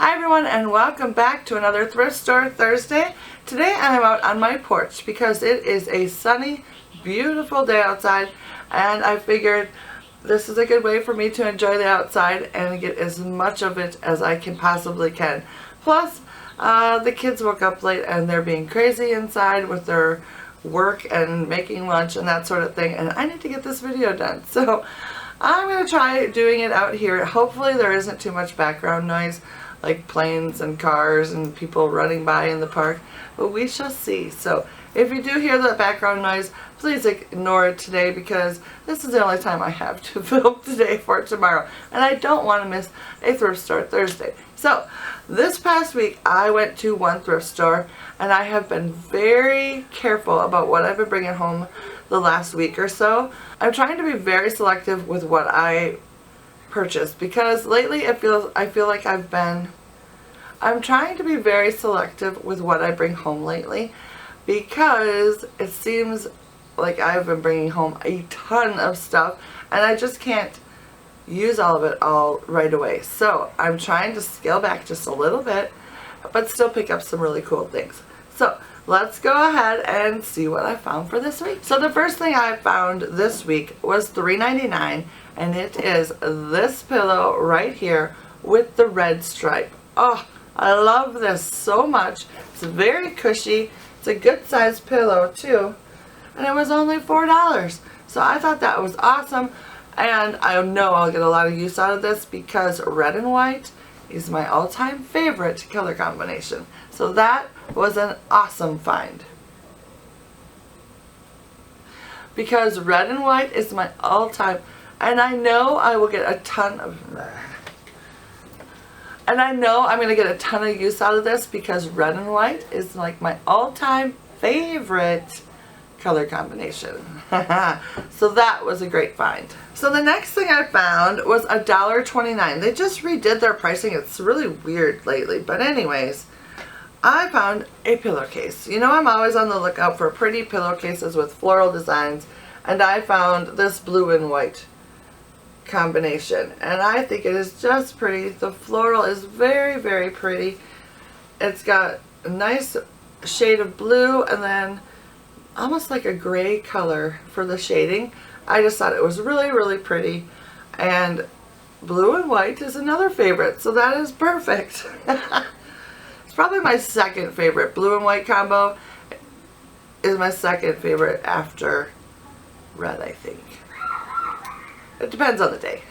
Hi everyone, and welcome back to another Thrift Store Thursday. Today I am out on my porch because it is a sunny, beautiful day outside, and I figured this is a good way for me to enjoy the outside and get as much of it as I possibly can. Plus, the kids woke up late and they're being crazy inside with their work and making lunch and that sort of thing, and I need to get this video done. So I'm going to try doing it out here. Hopefully there isn't too much background noise, like planes and cars and people running by in the park, but we shall see. So if you do hear that background noise, please ignore it today because this is the only time I have to film today for tomorrow, and I don't want to miss a Thrift Store Thursday. So this past week I went to one thrift store, and I have been very careful about what I've been bringing home the last week or so. I'm trying to be very selective with what I purchase because lately I feel like I'm trying to be very selective with what I bring home lately because it seems like I've been bringing home a ton of stuff and I just can't use all of it all right away. So I'm trying to scale back just a little bit but still pick up some really cool things. So let's go ahead and see what I found for this week. So the first thing I found this week was $3.99, and it is this pillow right here with the red stripe. Oh, I love this so much. It's very cushy. It's a good sized pillow too, and it was only $4. So I thought that was awesome, and I know I'll get a lot of use out of this because red and white is my all-time favorite color combination. So that was an awesome find. Because red and white is my all-time, and I know I will get a ton of, and I know I'm going to get a ton of use out of this because red and white is like my all-time favorite color combination. So that was a great find. So the next thing I found was $1.29. They just redid their pricing. It's really weird lately, but anyways, I found a pillowcase. You know, I'm always on the lookout for pretty pillowcases with floral designs, and I found this blue and white combination, and I think it is just pretty. The floral is very, very pretty. It's got a nice shade of blue and then almost like a gray color for the shading. I just thought it was really, really pretty, and blue and white is another favorite, so that is perfect. It's probably my second favorite. Blue and white combo is my second favorite after red, I think. It depends on the day.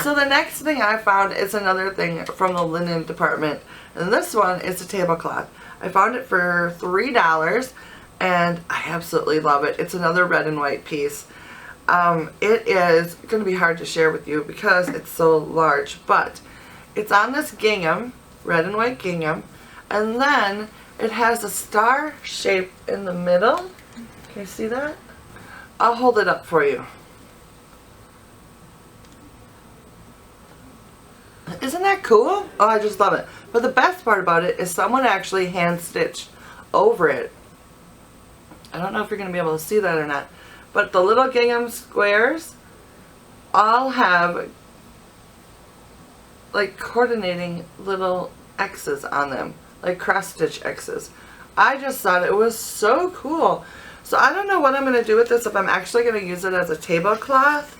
So the next thing I found is another thing from the linen department, and this one is a tablecloth. I found it for $3, and I absolutely love it. It's another red and white piece. It is going to be hard to share with you because it's so large, but it's on this gingham, red and white gingham, and then it has a star shape in the middle. Can you see that? I'll hold it up for you. Isn't that cool? Oh, I just love it. But the best part about it is someone actually hand stitched over it. I don't know if you're going to be able to see that or not, but the little gingham squares all have like coordinating little X's on them, like cross stitch X's. I just thought it was so cool. So I don't know what I'm going to do with this, if I'm actually going to use it as a tablecloth.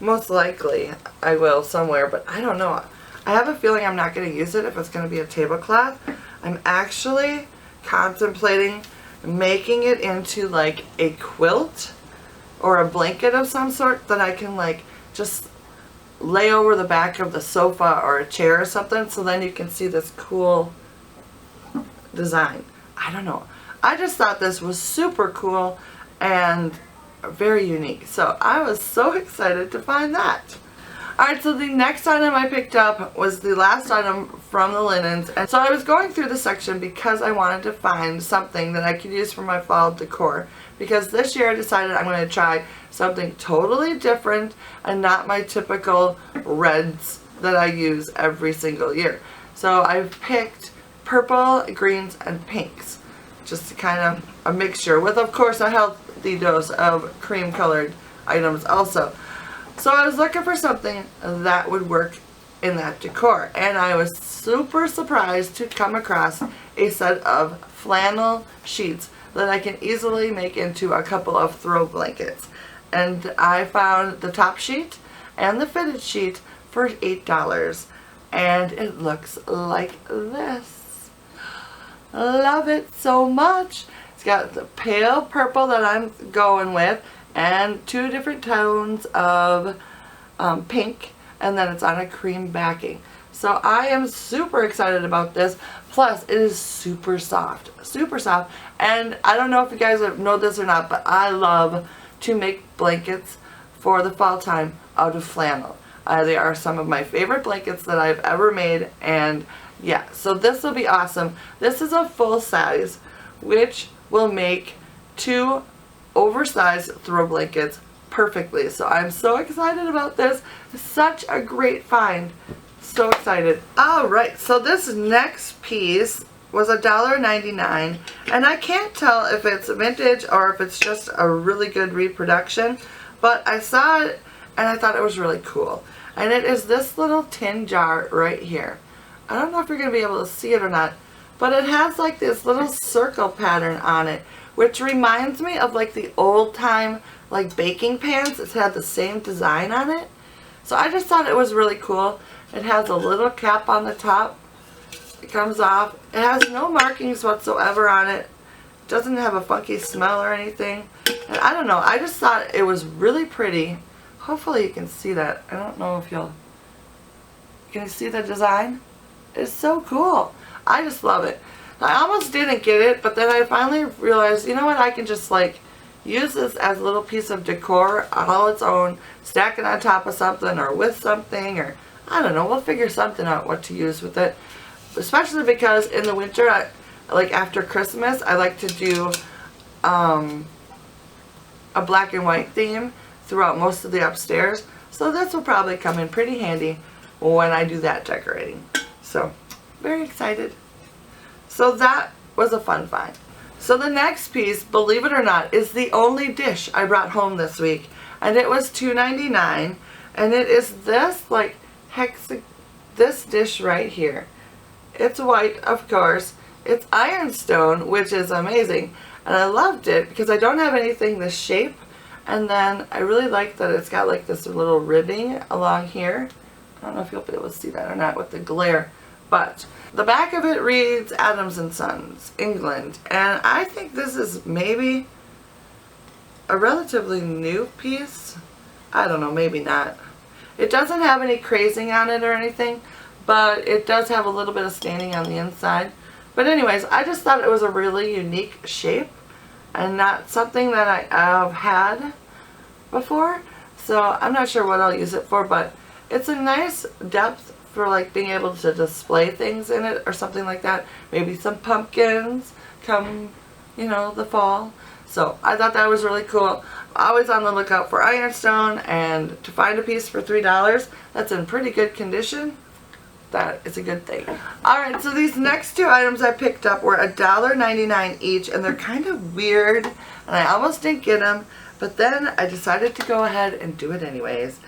Most likely I will somewhere, but I don't know. I have a feeling I'm not going to use it if it's going to be a tablecloth. I'm actually contemplating making it into like a quilt or a blanket of some sort that I can like just lay over the back of the sofa or a chair or something, so then you can see this cool design. I don't know. I just thought this was super cool and very unique. So I was so excited to find that. Alright, so the next item I picked up was the last item from the linens, and so I was going through the section because I wanted to find something that I could use for my fall decor, because this year I decided I'm going to try something totally different and not my typical reds that I use every single year. So I've picked purple, greens, and pinks, just to kind of a mixture with, of course, a healthy dose of cream colored items also. So I was looking for something that would work in that decor. And I was super surprised to come across a set of flannel sheets that I can easily make into a couple of throw blankets. And I found the top sheet and the fitted sheet for $8. And it looks like this. Love it so much. It's got the pale purple that I'm going with and 2 different tones of pink, and then it's on a cream backing. So I am super excited about this. Plus, it is super soft. Super soft. And I don't know if you guys know this or not, but I love to make blankets for the fall time out of flannel. They are some of my favorite blankets that I've ever made. And yeah, so this will be awesome. This is a full size, which will make 2 oversized throw blankets perfectly. So I'm so excited about this. Such a great find. So excited. Alright, so this next piece was $1.99, and I can't tell if it's vintage or if it's just a really good reproduction, but I saw it and I thought it was really cool. And it is this little tin jar right here. I don't know if you're going to be able to see it or not, but it has like this little circle pattern on it, which reminds me of like the old time like baking pans. It's had the same design on it. So I just thought it was really cool. It has a little cap on the top. It comes off. It has no markings whatsoever on it. It doesn't have a funky smell or anything. And I don't know, I just thought it was really pretty. Hopefully you can see that. I don't know if you'll... Can you see the design? It's so cool. I just love it. I almost didn't get it, but then I finally realized, you know what, I can just like use this as a little piece of decor all its own, stack it on top of something or with something, or I don't know, we'll figure something out what to use with it. Especially because in the winter, like after Christmas, I like to do a black and white theme throughout most of the upstairs. So this will probably come in pretty handy when I do that decorating. So, very excited. So that was a fun find. So the next piece, believe it or not, is the only dish I brought home this week. And it was $2.99. And it is this, like, this dish right here. It's white, of course. It's ironstone, which is amazing. And I loved it because I don't have anything this shape. And then I really like that it's got like this little ribbing along here. I don't know if you'll be able to see that or not with the glare. But the back of it reads Adams & Sons, England. And I think this is maybe a relatively new piece. I don't know, maybe not. It doesn't have any crazing on it or anything, but it does have a little bit of staining on the inside. But anyways, I just thought it was a really unique shape and not something that I have had before. So I'm not sure what I'll use it for, but it's a nice depth for like being able to display things in it or something like that. Maybe some pumpkins come, you know, the fall. So I thought that was really cool. Always on the lookout for ironstone, and to find a piece for $3 that's in pretty good condition, that is a good thing. Alright, so these next 2 items I picked up were $1.99 each, and they're kind of weird, and I almost didn't get them, but then I decided to go ahead and do it anyways.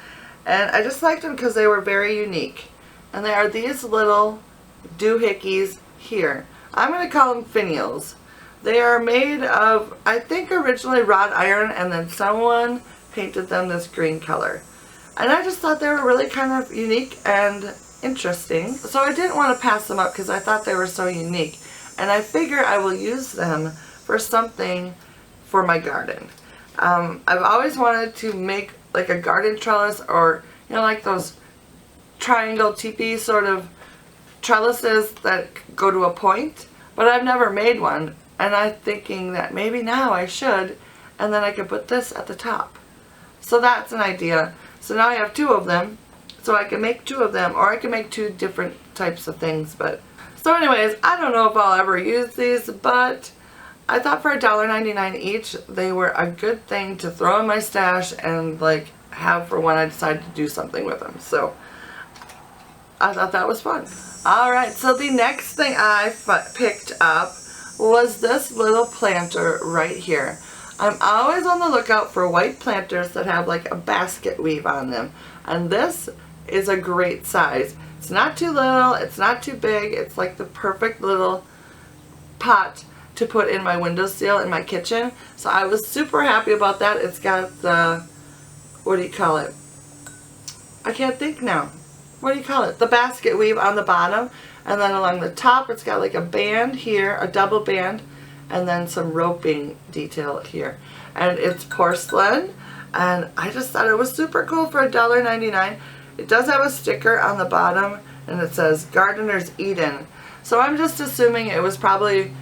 And I just liked them because they were very unique. And they are these little doohickeys here. I'm going to call them finials. They are made of, I think originally wrought iron, and then someone painted them this green color. And I just thought they were really kind of unique and interesting. So I didn't want to pass them up because I thought they were so unique. And I figure I will use them for something for my garden. I've always wanted to make like a garden trellis, or you know, like those triangle teepee sort of trellises that go to a point, but I've never made one, and I'm thinking that maybe now I should, and then I could put this at the top. So that's an idea. So now I have 2 of them, so I can make 2 of them, or I can make 2 different types of things. But so anyways, I don't know if I'll ever use these, but I thought for $1.99 each, they were a good thing to throw in my stash and like have for when I decide to do something with them. So I thought that was fun. Alright, so the next thing I picked up was this little planter right here. I'm always on the lookout for white planters that have like a basket weave on them. And this is a great size. It's not too little, it's not too big, it's like the perfect little pot to put in my windowsill in my kitchen. So I was super happy about that. It's got the, what do you call it? I can't think now. What do you call it? The basket weave on the bottom, and then along the top it's got like a band here, a double band, and then some roping detail here. And it's porcelain, and I just thought it was super cool for $1.99. It does have a sticker on the bottom, and it says Gardener's Eden. So I'm just assuming it was probably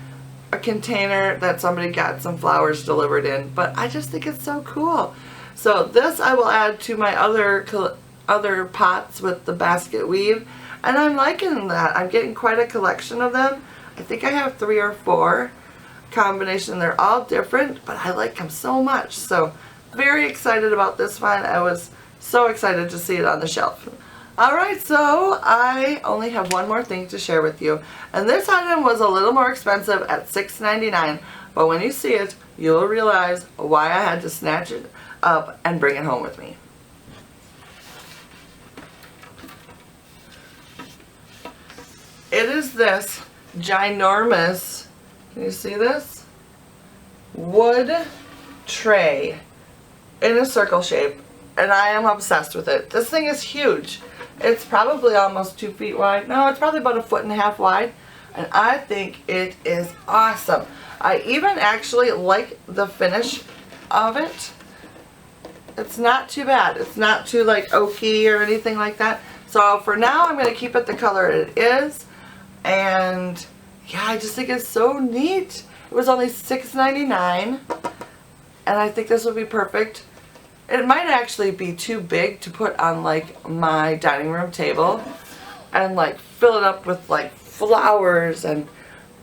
a container that somebody got some flowers delivered in, but I just think it's so cool. So this I will add to my other pots with the basket weave, and I'm liking that. I'm getting quite a collection of them. I think I have 3 or 4 combination. They're all different, but I like them so much. So very excited about this one. I was so excited to see it on the shelf. Alright, so I only have one more thing to share with you, and this item was a little more expensive at $6.99, but when you see it, you'll realize why I had to snatch it up and bring it home with me. It is this ginormous, can you see this? Wood tray in a circle shape, and I am obsessed with it. This thing is huge. It's probably almost 2 feet wide. No, it's probably about 1.5 feet wide, and I think it is awesome. I even actually like the finish of it. It's not too bad. It's not too like oaky or anything like that. So for now, I'm going to keep it the color it is. And yeah, I just think it's so neat. It was only $6.99, and I think this would be perfect. It might actually be too big to put on like my dining room table and like fill it up with like flowers and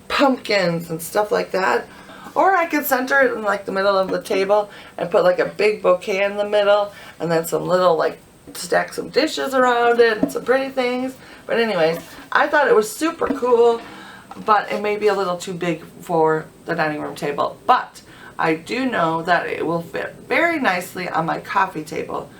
pumpkins and stuff like that. Or I could center it in like the middle of the table and put like a big bouquet in the middle, and then some little like stack some dishes around it and some pretty things. But anyways, I thought it was super cool, but it may be a little too big for the dining room table. But I do know that it will fit very nicely on my coffee table,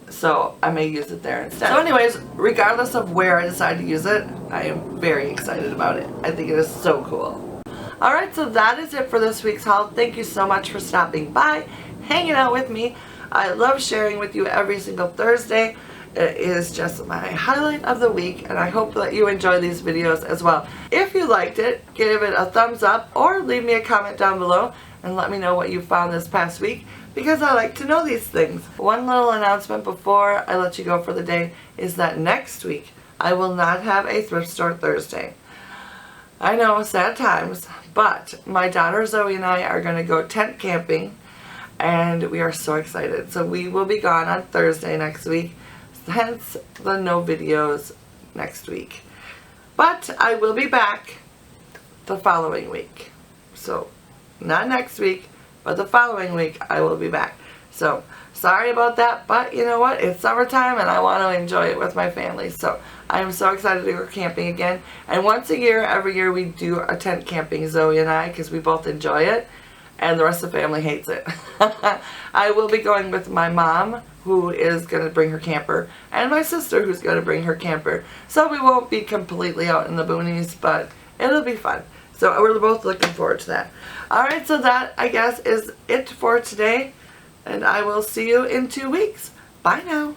so I may use it there instead. So anyways, regardless of where I decide to use it, I am very excited about it. I think it is so cool. Alright, so that is it for this week's haul. Thank you so much for stopping by, hanging out with me. I love sharing with you every single Thursday. It is just my highlight of the week, and I hope that you enjoy these videos as well. If you liked it, give it a thumbs up or leave me a comment down below and let me know what you found this past week, because I like to know these things. One little announcement before I let you go for the day is that next week I will not have a Thrift Store Thursday. I know, sad times, but my daughter Zoe and I are going to go tent camping, and we are so excited. So we will be gone on Thursday next week, hence the no videos next week. But I will be back the following week. So not next week, but the following week I will be back. So sorry about that, but you know what? It's summertime and I want to enjoy it with my family. So I am so excited to go camping again. And once a year, every year we do a tent camping, Zoe and I, because we both enjoy it. And the rest of the family hates it. I will be going with my mom, who is going to bring her camper, and my sister, who's going to bring her camper. So we won't be completely out in the boonies, but it'll be fun. So we're both looking forward to that. Alright, so that, I guess, is it for today. And I will see you in 2 weeks. Bye now.